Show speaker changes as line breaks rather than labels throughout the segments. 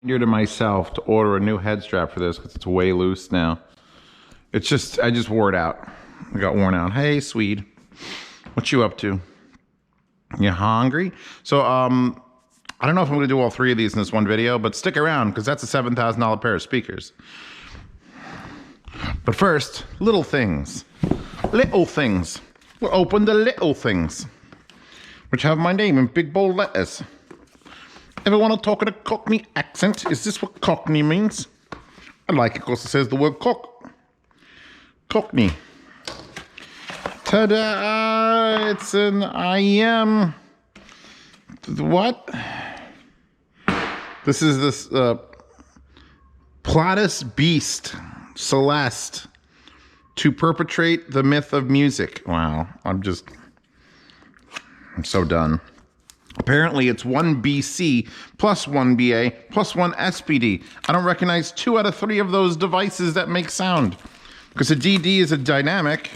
To myself to order a new head strap for this because it's way loose now. It's just, I just wore it out. I got worn out. Hey, Swede, what you up to? You hungry? So, I don't know if I'm gonna do all three of these in this one video, but stick around because that's a $7,000 pair of speakers. But first, little things. Little things. We'll open the little things, which have my name in big bold letters. Ever want to talk in a Cockney accent? Is this what Cockney means? I like it because it says the word cock. Cockney. Ta-da! It's an IM. What? This is this Platus Beast Celeste to perpetrate the myth of music. Wow, I'm so done. Apparently, it's 1 BC plus 1 BA plus 1 SPD. I don't recognize 2 out of 3 of those devices that make sound. Because a DD is a dynamic,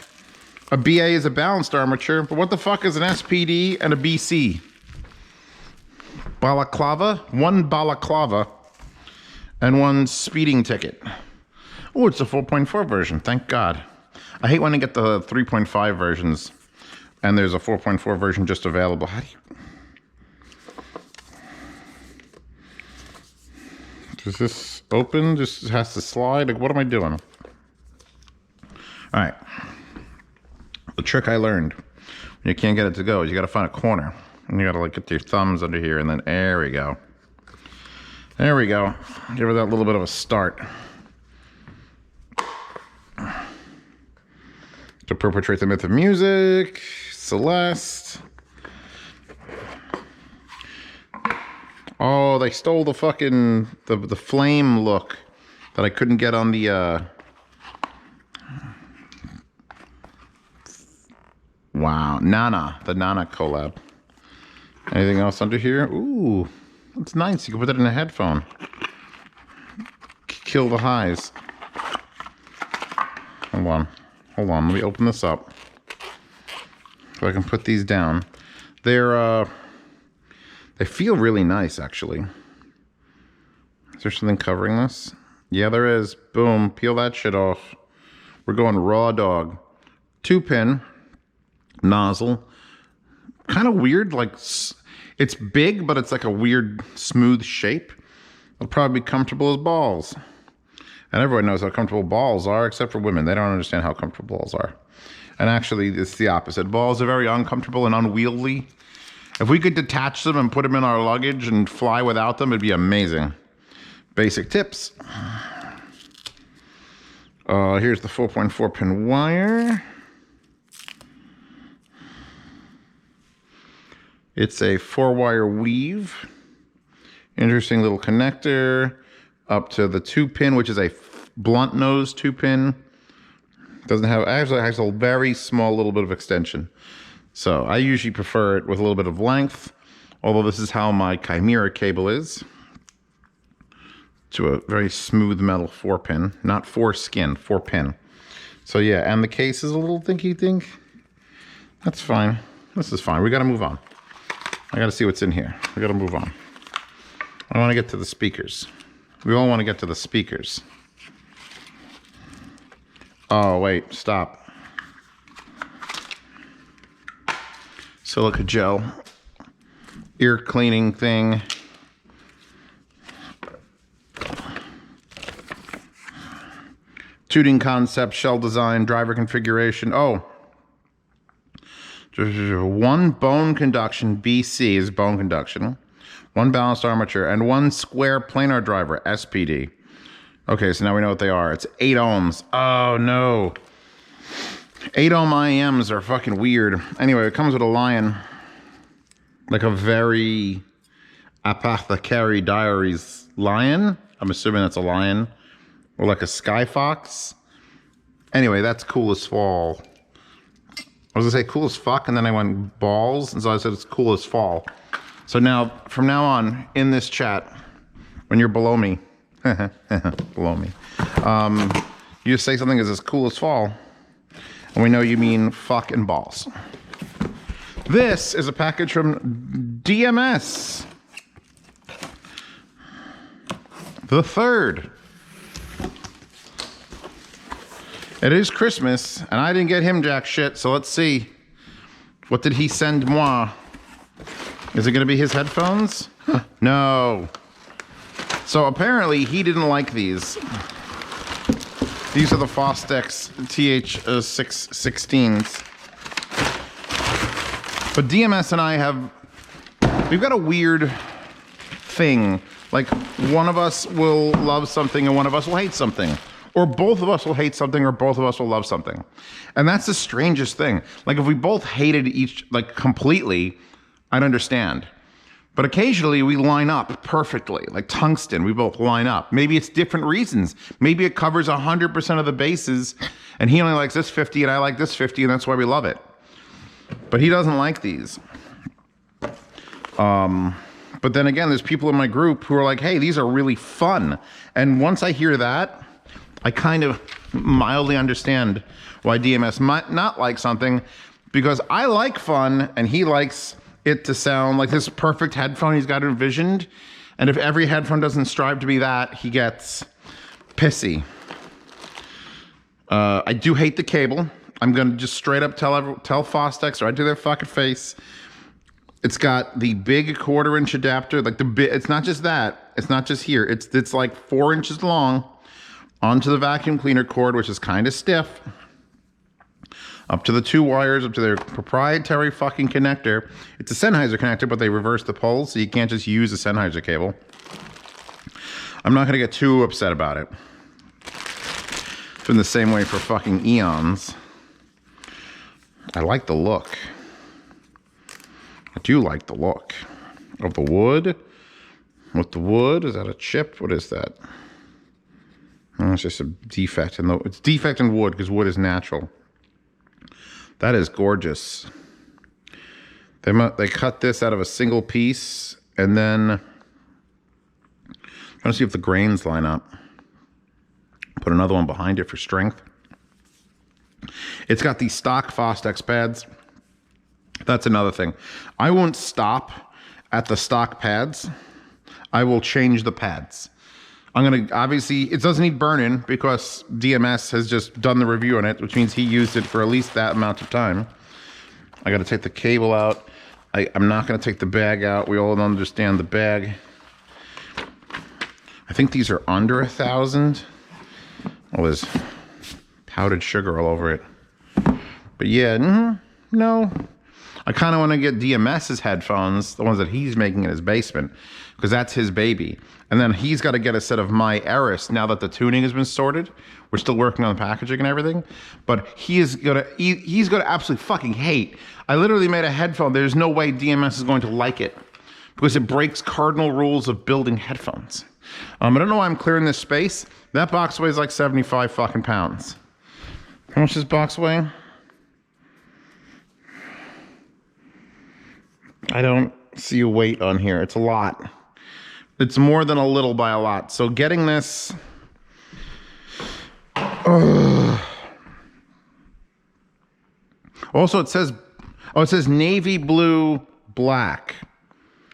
a BA is a balanced armature, but what the fuck is an SPD and a BC? Balaclava? 1 balaclava and 1 speeding ticket. Oh, it's a 4.4 version, thank God. I hate when I get the 3.5 versions and there's a 4.4 version just available. How do you... Does this open? Just has to slide? Like, what am I doing? All right. The trick I learned when you can't get it to go is you got to find a corner. And you got to like get your thumbs under here and then there we go. There we go. Give it that little bit of a start. To perpetrate the myth of music. Celeste. Oh, they stole the fucking, the flame look that I couldn't get on the, wow, Nana, the Nana collab. Anything else under here? Ooh, that's nice. You can put that in a headphone. Kill the highs. Hold on, let me open this up. So I can put these down. They feel really nice, actually. Is there something covering this? Yeah, there is. Boom. Peel that shit off. We're going raw dog. 2-pin nozzle. Kind of weird. Like, it's big, but it's like a weird, smooth shape. It'll probably be comfortable as balls. And everyone knows how comfortable balls are, except for women. They don't understand how comfortable balls are. And actually, it's the opposite. Balls are very uncomfortable and unwieldy. If we could detach them and put them in our luggage and fly without them, it'd be amazing. Basic tips. Here's the 4.4 pin wire. It's a 4-wire weave. Interesting little connector up to the 2-pin, which is a blunt nose 2-pin. Doesn't have, actually has a very small little bit of extension. So I usually prefer it with a little bit of length, although this is how my Chimera cable is. To a very smooth metal 4-pin, not 4-skin, 4-pin. So yeah, and the case is a little dinky dink. That's fine. This is fine. We gotta move on. I gotta see what's in here. We gotta move on. I wanna get to the speakers. We all wanna get to the speakers. Oh, wait, stop. Silica gel, ear cleaning thing. Tuning concept, shell design, driver configuration. Oh, 1 bone conduction, BC is bone conduction. 1 balanced armature and 1 square planar driver, SPD. Okay, so now we know what they are. It's 8 ohms. Oh no. 8 ohm IEMs are fucking weird. Anyway, it comes with a lion. Like a very Apothecary Diaries lion. I'm assuming that's a lion. Or like a sky fox. Anyway, that's cool as fall. I was gonna say cool as fuck, and then I went balls, and so I said it's cool as fall. So now, from now on, in this chat, when you're below me, below me, you just say something as cool as fall, and we know you mean fuck and balls. This is a package from DMS. the 3rd. It is Christmas, and I didn't get him jack shit, so let's see. What did he send moi? Is it gonna be his headphones? No. So apparently he didn't like these. These are the Fostex TH616s. But DMS and I we've got a weird thing. Like, one of us will love something and one of us will hate something. Or both of us will hate something or both of us will love something. And that's the strangest thing. Like, if we both hated each, like, completely, I'd understand. But occasionally we line up perfectly, like tungsten, we both line up. Maybe it's different reasons. Maybe it covers 100% of the bases and he only likes this 50 and I like this 50 and that's why we love it. But he doesn't like these. But then again, there's people in my group who are like, hey, these are really fun. And once I hear that, I kind of mildly understand why DMS might not like something, because I like fun and he likes it to sound like this perfect headphone he's got envisioned. And if every headphone doesn't strive to be that, he gets pissy. I do hate the cable. I'm gonna just straight up tell Fostex right to their fucking face. It's got the big 1/4-inch adapter, like it's not just that, it's not just here. It's like 4 inches long onto the vacuum cleaner cord, which is kind of stiff. Up to the 2 wires, up to their proprietary fucking connector. It's a Sennheiser connector, but they reverse the poles, so you can't just use a Sennheiser cable. I'm not gonna get too upset about it. It's been the same way for fucking eons. I like the look. I do like the look of the wood. With the wood, is that a chip? What is that? Oh, it's just a defect. It's defect in wood because wood is natural. That is gorgeous. They cut this out of a single piece, and then I'm trying to see if the grains line up. Put another one behind it for strength. It's got these stock Fostex pads. That's another thing. I won't stop at the stock pads. I will change the pads. I'm gonna, obviously, it doesn't need burn-in because DMS has just done the review on it, which means he used it for at least that amount of time. I gotta take the cable out. I'm not gonna take the bag out. We all understand the bag. I think these are under 1,000. Oh, there's powdered sugar all over it. But yeah, no. I kind of want to get DMS's headphones, the ones that he's making in his basement, because that's his baby. And then he's got to get a set of my Eris now that the tuning has been sorted. We're still working on the packaging and everything, but he's gonna absolutely fucking hate. I literally made a headphone. There's no way DMS is going to like it because it breaks cardinal rules of building headphones. I don't know why I'm clearing this space. That box weighs like 75 fucking pounds. How much does this box weigh? I don't see a weight on here. It's a lot. It's more than a little by a lot. So getting this... Also, it says navy blue, black.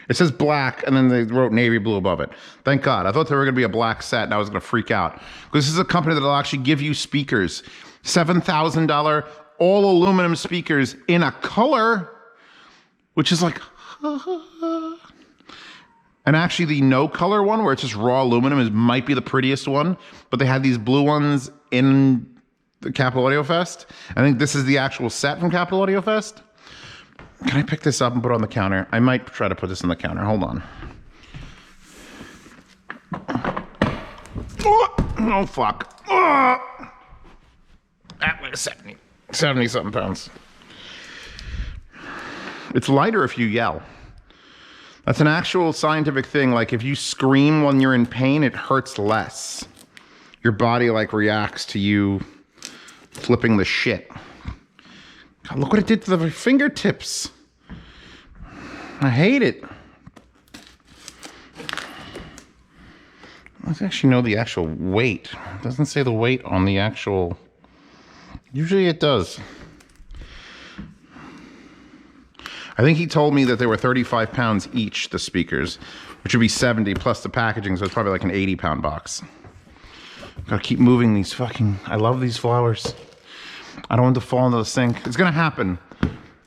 It says black, and then they wrote navy blue above it. Thank God. I thought they were going to be a black set, and I was going to freak out. Because this is a company that will actually give you speakers. $7,000 all aluminum speakers in a color... which is like, and actually the no color one where it's just raw aluminum might be the prettiest one, but they had these blue ones in the Capital Audio Fest. I think this is the actual set from Capital Audio Fest. Can I pick this up and put it on the counter? I might try to put this on the counter. Hold on. Oh, fuck. That weighs 70 something pounds. It's lighter if you yell. That's an actual scientific thing. Like if you scream when you're in pain, it hurts less. Your body like reacts to you flipping the shit. God, look what it did to the fingertips. I hate it. Let's actually know the actual weight. It doesn't say the weight on the actual... Usually it does. I think he told me that they were 35 pounds each, the speakers, which would be 70 plus the packaging, so it's probably like an 80-pound box. Gotta keep moving these fucking, I love these flowers. I don't want to fall into the sink. It's gonna happen.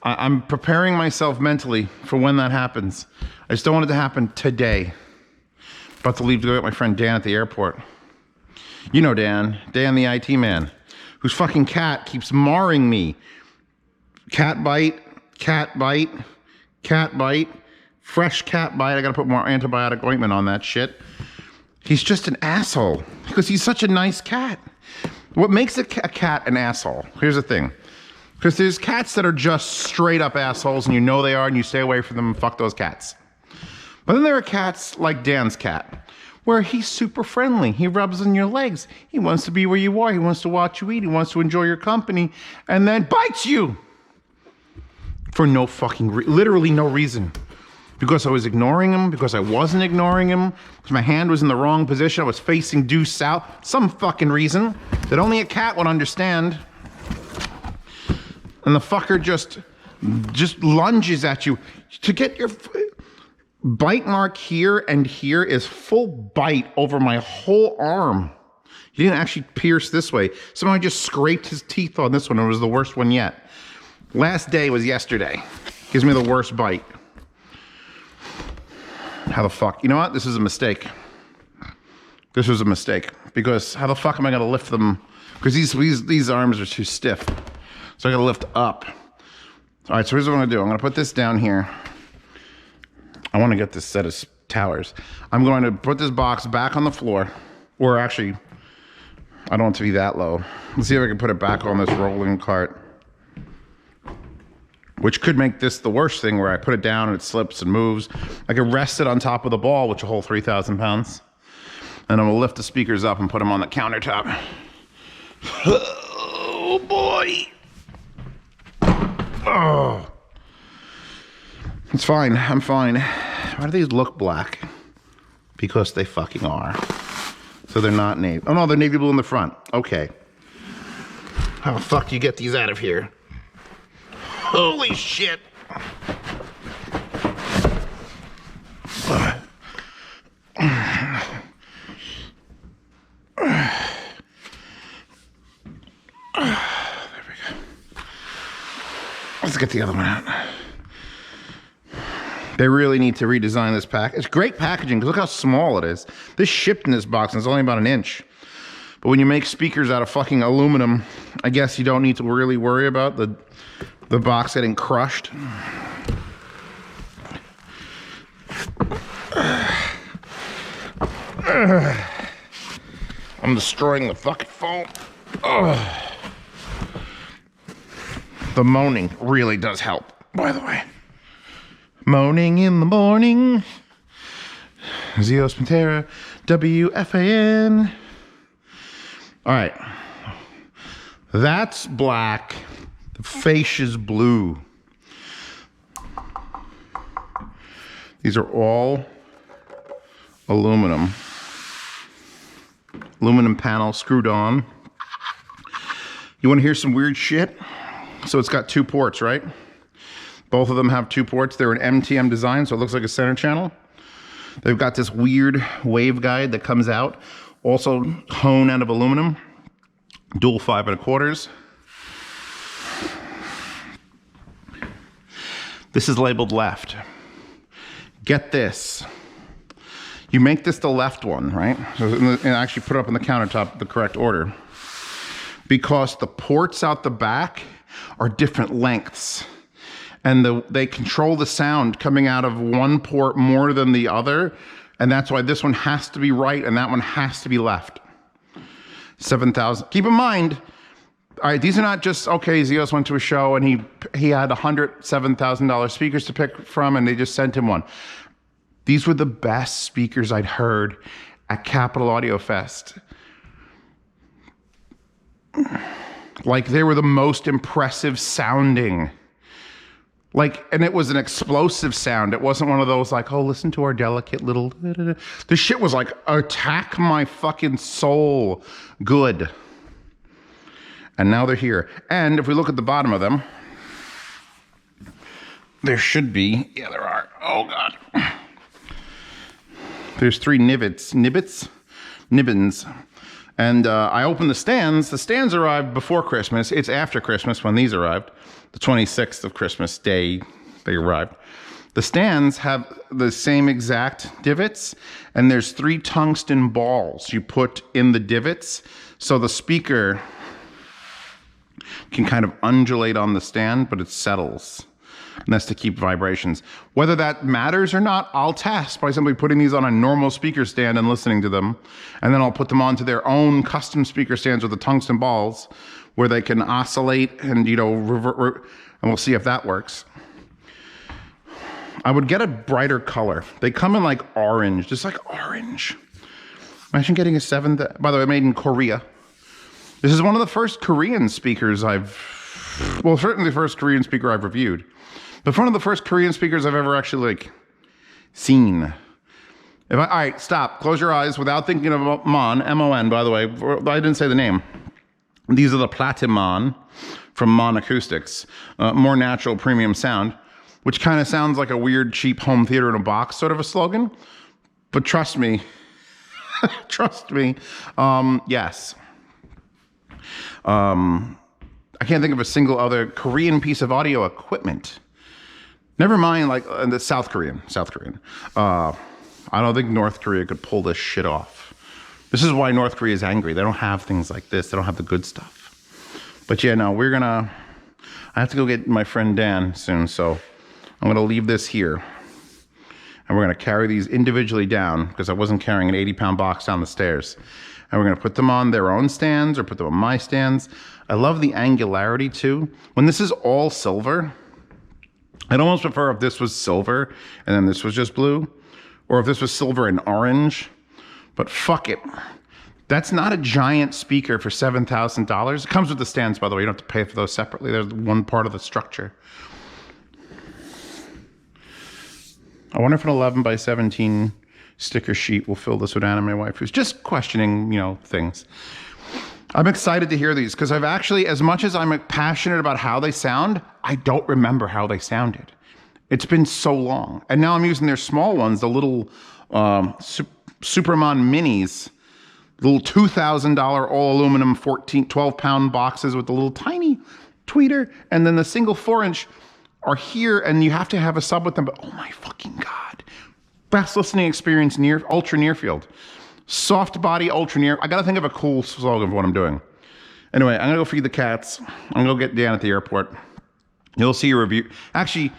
I'm preparing myself mentally for when that happens. I just don't want it to happen today. About to leave to go get my friend Dan at the airport. You know Dan the IT man, whose fucking cat keeps marring me. Cat bite, cat bite, cat bite, fresh cat bite. I gotta put more antibiotic ointment on that shit. He's just an asshole because he's such a nice cat. What makes a cat an asshole? Here's the thing. Because there's cats that are just straight up assholes and you know they are and you stay away from them and fuck those cats. But then there are cats like Dan's cat, where he's super friendly. He rubs on your legs. He wants to be where you are. He wants to watch you eat. He wants to enjoy your company and then bites you. For no fucking, literally no reason. Because I was ignoring him, because I wasn't ignoring him, because my hand was in the wrong position, I was facing due south. Some fucking reason that only a cat would understand. And the fucker just lunges at you to get your bite mark here, and here is full bite over my whole arm. He didn't actually pierce this way. Somehow I just scraped his teeth on this one. It was the worst one yet. Last day was yesterday. Gives me the worst bite. How the fuck? You know what? This is a mistake. This was a mistake. Because how the fuck am I gonna lift them? Because these arms are too stiff. So I gotta lift up. All right, so here's what I'm gonna do. I'm gonna put this down here. I wanna get this set of towers. I'm going to put this box back on the floor. Or actually, I don't want it to be that low. Let's see if I can put it back on this rolling cart. Which could make this the worst thing where I put it down and it slips and moves. I could rest it on top of the ball, which will hold 3,000 pounds. And I'm gonna lift the speakers up and put them on the countertop. Oh boy. Oh. It's fine, I'm fine. Why do these look black? Because they fucking are. So they're not navy. Oh no, they're navy blue in the front. Okay. How the fuck do you get these out of here? Holy shit. Let's get the other one out. They really need to redesign this pack. It's great packaging, because look how small it is. This shipped in this box and it's only about an inch. But when you make speakers out of fucking aluminum, I guess you don't need to really worry about the box getting crushed. I'm destroying the fucking phone. The moaning really does help, by the way. Moaning in the morning. Zeos Pantera, WFAN. All right. That's black. The fascia's blue. These are all aluminum. Aluminum panel screwed on. You want to hear some weird shit? So it's got two ports, right? Both of them have two ports. They're an MTM design, so it looks like a center channel. They've got this weird wave guide that comes out. Also honed out of aluminum. Dual 5 1/4. This is labeled left. Get this. You make this the left one, right? And actually put it up on the countertop the correct order. Because the ports out the back are different lengths. And they control the sound coming out of one port more than the other. And that's why this one has to be right and that one has to be left. 7,000. Keep in mind, all right, these are not just, okay, Zeos went to a show and he had $107,000 speakers to pick from and they just sent him one. These were the best speakers I'd heard at Capitol Audio Fest. Like, they were the most impressive sounding. Like, and it was an explosive sound. It wasn't one of those like, oh, listen to our delicate little... This shit was like, attack my fucking soul good. And now they're here. And if we look at the bottom of them, there should be... Yeah, there are. Oh, God. There's 3 nibbins. And I opened the stands. The stands arrived before Christmas. It's after Christmas when these arrived. The 26th of Christmas Day, they arrived. The stands have the same exact divots, and there's 3 tungsten balls you put in the divots so the speaker can kind of undulate on the stand, but it settles. And that's to keep vibrations. Whether that matters or not, I'll test by simply putting these on a normal speaker stand and listening to them. And then I'll put them onto their own custom speaker stands with the tungsten balls where they can oscillate and, you know, revert, and we'll see if that works. I would get a brighter color. They come in like orange, just like orange. Imagine getting a 7th, by the way, made in Korea. This is one of the first Korean speakers well, certainly the first Korean speaker I've reviewed. But one of the first Korean speakers I've ever actually, like, seen. All right, stop. Close your eyes without thinking of Mon, M-O-N, by the way. I didn't say the name. These are the Platimon from Mon Acoustics. More natural, premium sound, which kind of sounds like a weird, cheap home theater in a box sort of a slogan. But trust me, trust me, yes. I can't think of a single other Korean piece of audio equipment. Never mind, like, the South Korean. I don't think North Korea could pull this shit off. This is why North Korea is angry. They don't have things like this. They don't have the good stuff. But yeah, no, I have to go get my friend Dan soon, so I'm gonna leave this here. And we're gonna carry these individually down, because I wasn't carrying an 80-pound box down the stairs. And we're gonna put them on their own stands or put them on my stands. I love the angularity too. When this is all silver, I'd almost prefer if this was silver and then this was just blue, or if this was silver and orange, but fuck it. That's not a giant speaker for $7,000. It comes with the stands, by the way. You don't have to pay for those separately. They're one part of the structure. I wonder if an 11 by 17 sticker sheet will fill this with anime waifus. Just questioning, you know, things. I'm excited to hear these because I've actually, as much as I'm passionate about how they sound, I don't remember how they sounded. It's been so long. And now I'm using their small ones, the little Supermon minis, little $2,000 all aluminum 12-pound boxes with the little tiny tweeter, and then the single 4-inch are here, and you have to have a sub with them, but oh my fucking God. Best listening experience ultra near field. Soft body ultra near. I gotta think of a cool slogan for what I'm doing. Anyway, I'm gonna go feed the cats. I'm gonna go get Dan at the airport. You'll see a review. Actually,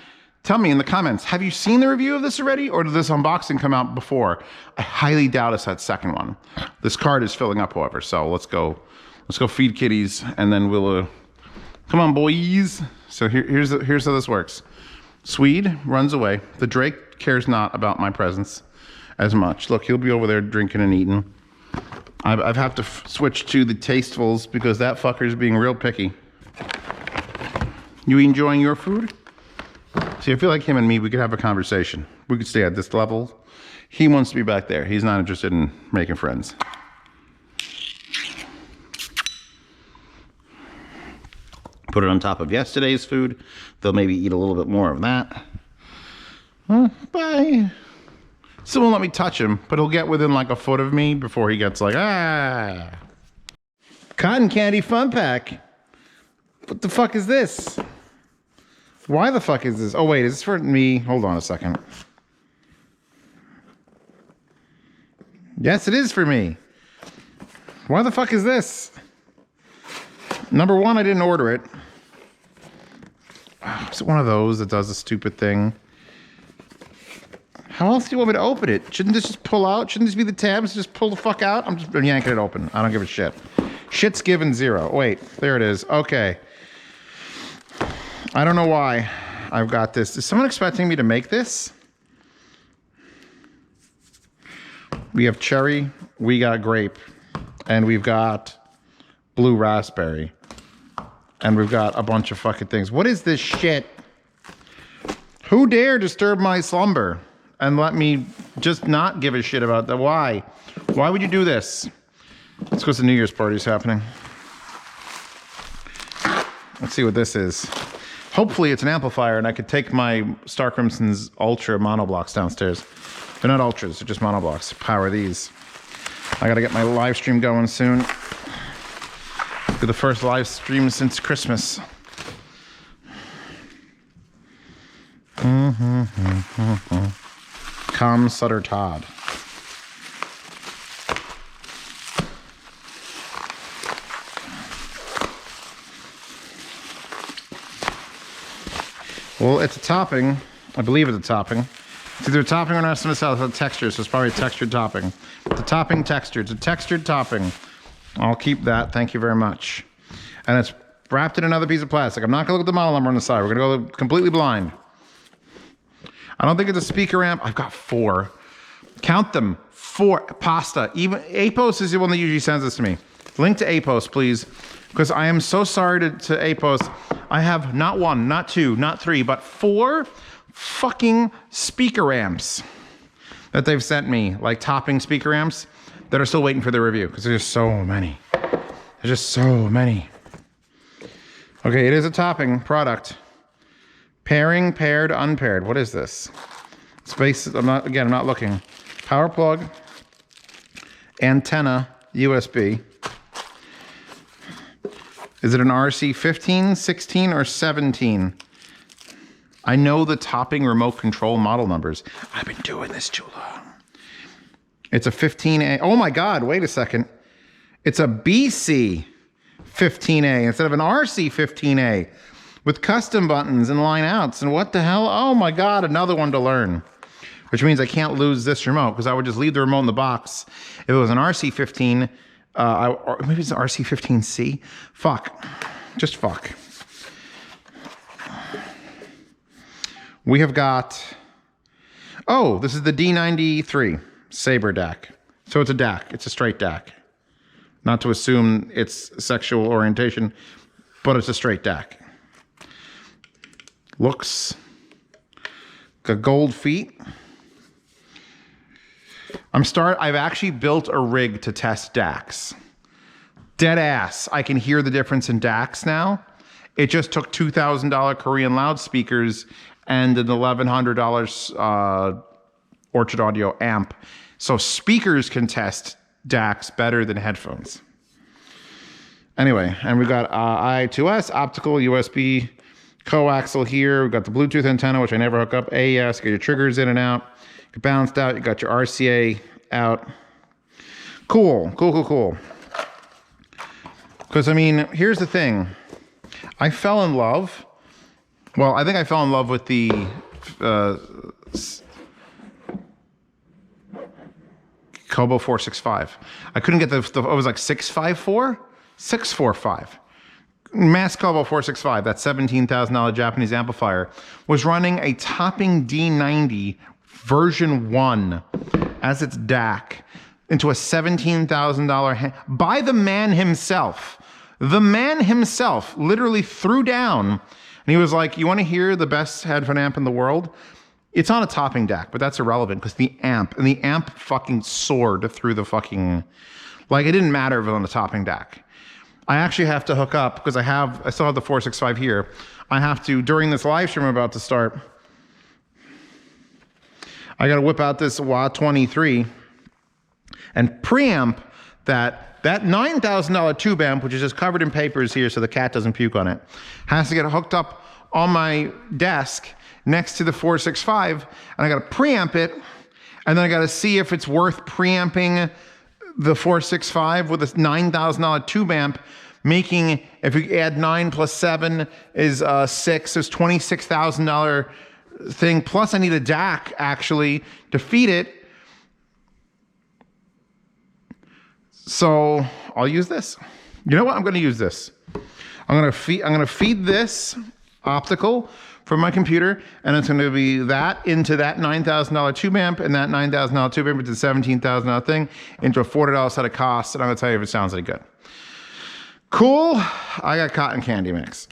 tell me in the comments, have you seen the review of this already, or did this unboxing come out before? I highly doubt it's that second one. This card is filling up, however, so let's go feed kitties, and then we'll, come on, boys. So here's how this works. Swede runs away. The Drake cares not about my presence as much. Look, he'll be over there drinking and eating. I've had to switch to the Tastefuls because that fucker's being real picky. You enjoying your food? See, I feel like him and me, we could have a conversation. We could stay at this level. He wants to be back there. He's not interested in making friends. Put it on top of yesterday's food. They'll maybe eat a little bit more of that. Bye. Still won't let me touch him, but he'll get within like a foot of me before he gets like, ah. Cotton candy fun pack. What the fuck is this? Why the fuck is this? Oh wait, is this for me? Hold on a second. Yes, it is for me. Why the fuck is this? Number one, I didn't order it. Oh, is it one of those that does a stupid thing? How else do you want me to open it? Shouldn't this just pull out? Shouldn't this be the tabs? Just pull the fuck out? I'm just yanking it open. I don't give a shit. Shit's given 0. Wait, there it is. Okay. I don't know why I've got this. Is someone expecting me to make this? We have cherry, we got grape, and we've got blue raspberry. And we've got a bunch of fucking things. What is this shit? Who dare disturb my slumber and let me just not give a shit about that? Why? Why would you do this? It's because the New Year's party is happening. Let's see what this is. Hopefully it's an amplifier and I could take my Star Crimson's Ultra monoblocks downstairs. They're not ultras, they're just monoblocks. Power these. I gotta get my live stream going soon. Do the first live stream since Christmas. Com Sutter Todd. Well, it's a topping. I believe it's a topping. It's either a topping or not. It's a texture, so it's probably a textured topping. It's a topping texture. It's a textured topping. I'll keep that. Thank you very much. And it's wrapped in another piece of plastic. I'm not going to look at the model number on the side. We're going to go completely blind. I don't think it's a speaker amp. I've got 4. Count them. 4. Pasta. Even Apos is the one that usually sends this to me. Link to Apos, please. Because I am so sorry to Apos. I have not 1, not 2, not 3, but 4 fucking speaker amps that they've sent me. Like topping speaker amps that are still waiting for the review. Because there's just so many. There's just so many. Okay, it is a topping product. Pairing, paired, unpaired. What is this? Space, I'm not looking. Power plug, antenna, USB. Is it an RC 15, 16, or 17? I know the topping remote control model numbers. I've been doing this too long. It's a 15A. Oh my God, wait a second. It's a BC 15A instead of an RC 15A with custom buttons and line outs. And what the hell? Oh my God, another one to learn. Which means I can't lose this remote because I would just leave the remote in the box. If it was an RC 15, or maybe it's an RC 15C. Fuck. Just fuck. We have got, oh, this is the D93 Sabre DAC. So it's a DAC. It's a straight DAC. Not to assume it's sexual orientation, but it's a straight DAC. Looks got gold feet. I've actually built a rig to test DACs. Dead ass. I can hear the difference in DACs now. It just took $2,000 Korean loudspeakers and an $1,100 Orchard Audio amp. So speakers can test DACs better than headphones. Anyway, and we've got I2S, optical, USB, coaxial here. We've got the Bluetooth antenna, which I never hook up. AES, get your triggers in and out. You're balanced out. You got your RCA out. Cool, cool, cool, cool. Because, I mean, here's the thing. I fell in love. Well, I think I fell in love with the Kobo 465. I couldn't get it was like 654? 645. Mass Kobo 465, that $17,000 Japanese amplifier, was running a topping D90 version 1 as its DAC into a $17,000 by the man himself. The man himself literally threw down and he was like, you want to hear the best headphone amp in the world? It's on a topping DAC, but that's irrelevant because the amp fucking soared through the fucking, like it didn't matter if it was on the topping DAC. I actually have to hook up because I still have the 465 here. I have to, during this live stream I'm about to start, I got to whip out this WA-23 and preamp that $9,000 tube amp, which is just covered in papers here so the cat doesn't puke on it, has to get hooked up on my desk next to the 465, and I got to preamp it, and then I got to see if it's worth preamping the 465 with a $9,000 tube amp, making, if you add 9 plus 7 is 6, there's $26,000 thing, plus I need a DAC actually to feed it. So I'll use this. You know what? I'm going to use this. I'm going to feed this optical from my computer, and it's going to be that into that $9,000 tube amp, and that $9,000 tube amp into the $17,000 thing into a $40 set of costs, and I'm going to tell you if it sounds any good. Cool. I got cotton candy mix.